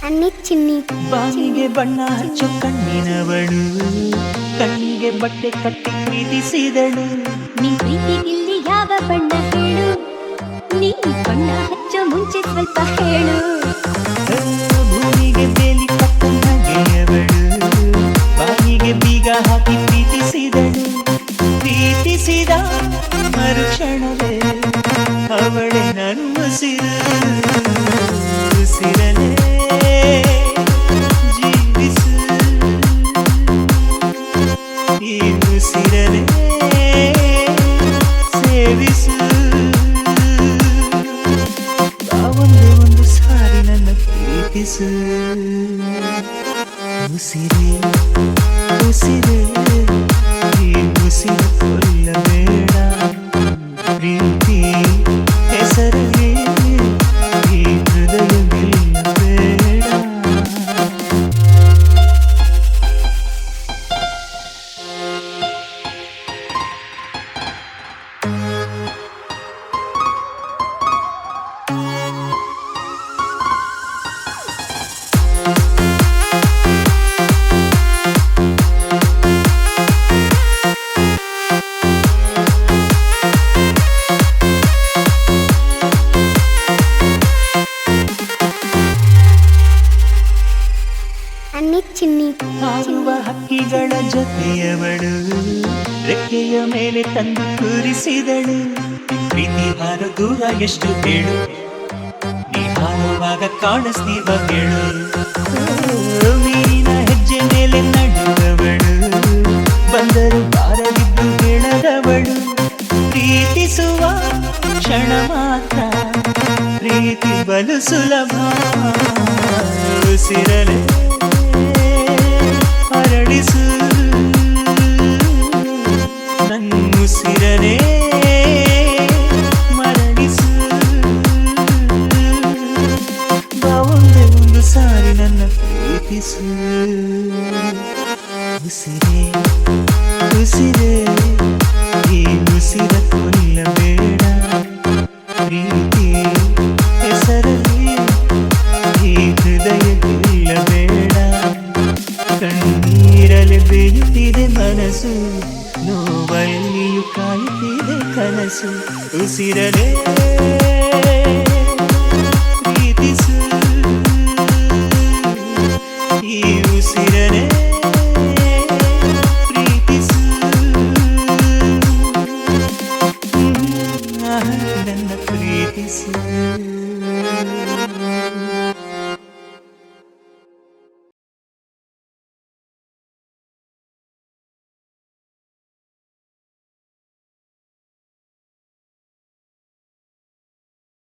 ಅನ್ನಿ ಚಿನ್ನಿ ಬಾಯಿಗೆ ಬಣ್ಣ ಹಚ್ಚು ಕಣ್ಣಿನವಳು, ಕಣ್ಣಿಗೆ ಬಟ್ಟೆ ಕಟ್ಟಿ ಪ್ರೀತಿಸಿದಳು. ನಿನ್ ಪ್ರೀತಿಗಿಲ್ಲಿ ಯಾವ ಬಣ್ಣ ಹೇಳು, ನೀ ಬಣ್ಣ ಹಚ್ಚೋ ಮುಂಚೆ ಸ್ವಲ್ಪ ಹೇಳು. ಭೂಮಿಗೆ ಬೇಲಿ ಕಟ್ಟ ನಗೆಯವಳು, ಬಾಯಿಗೆ ಬೀಗ ಹಾಕಿ ಪ್ರೀತಿಸಿದಳು. ಪ್ರೀತಿಸಿದ ಮರುಕ್ಷಣವೇ ಅವಳೆ ನನ್ನುಸಿರು, ಉಸಿರಲೇ ಜೀವಿಸು, ಈ ಉಸಿರಲೇ ಸೇವಿಸು. ಒಂದೇ ಒಂದು ಸಾರಿ ನನ್ನ ಪ್ರೀತಿಸು. ಉಸಿರೇ ಉಸಿರೇ ಈ ಉಸಿರು ಕೊಲ್ಲಬೇಡ, ಪ್ರೀತಿ ಹೆಸರೇ ಈ ಹೃದಯ ನಿಲ್ಲಬೇಡ. ಅನ್ನಿ ಚಿನ್ನಿ ಹಾರುವ ಹಕ್ಕಿಗಳ ಜೊತೆಯವಳು, ರೆಕ್ಕೆಯ ಮೇಲೆ ತಂದು ಕೂರಿಸಿದಳು. ಪ್ರೀತಿ ಹಾರೋ ದೂರ ಎಷ್ಟು ಹೇಳು, ನೀ ಹಾರುವಾಗ ಕಾಣಿಸ್ತೀವ ಹೇಳು. ಮೀನಿನ ಹೆಜ್ಜೆ ಮೇಲೆ ನಡೆದವಳು, ಬಂದರು ಬಾರದಿದ್ದು ಹೇಳದವಳು. ಪ್ರೀತಿಸುವ ಕ್ಷಣ ಮಾತ್ರ ಪ್ರೀತಿ ಬಲು ಸುಲಭ, ಉಸಿರಲೇ ಹರಡಿಸು ನನ್ನುಸಿರನೇ ಮರಳಿಸು. ಒಂದೇ ಒಂದು ಸಾರಿ ನನ್ನ ಪ್ರೀತಿಸು. ಉಸಿರೇ ಉಸಿರೇ ಈ ಉಸಿರ ಕೊಲ್ಲಬೇಡ, ಪ್ರೀತಿ ಹೆಸರಲ್ಲಿ ಈ ಹೃದಯ ಗೆಲ್ಲಬೇಡ. ಕಣ್ಣೀರಲೆ ಬೆಳೆಯುತ್ತಿದೆ ಮನಸ್ಸು, ನೋವಲ್ಲಿಯೂ ಕಾಯುತ್ತಿದೆ ಕನಸು. ಉಸಿರಲೇ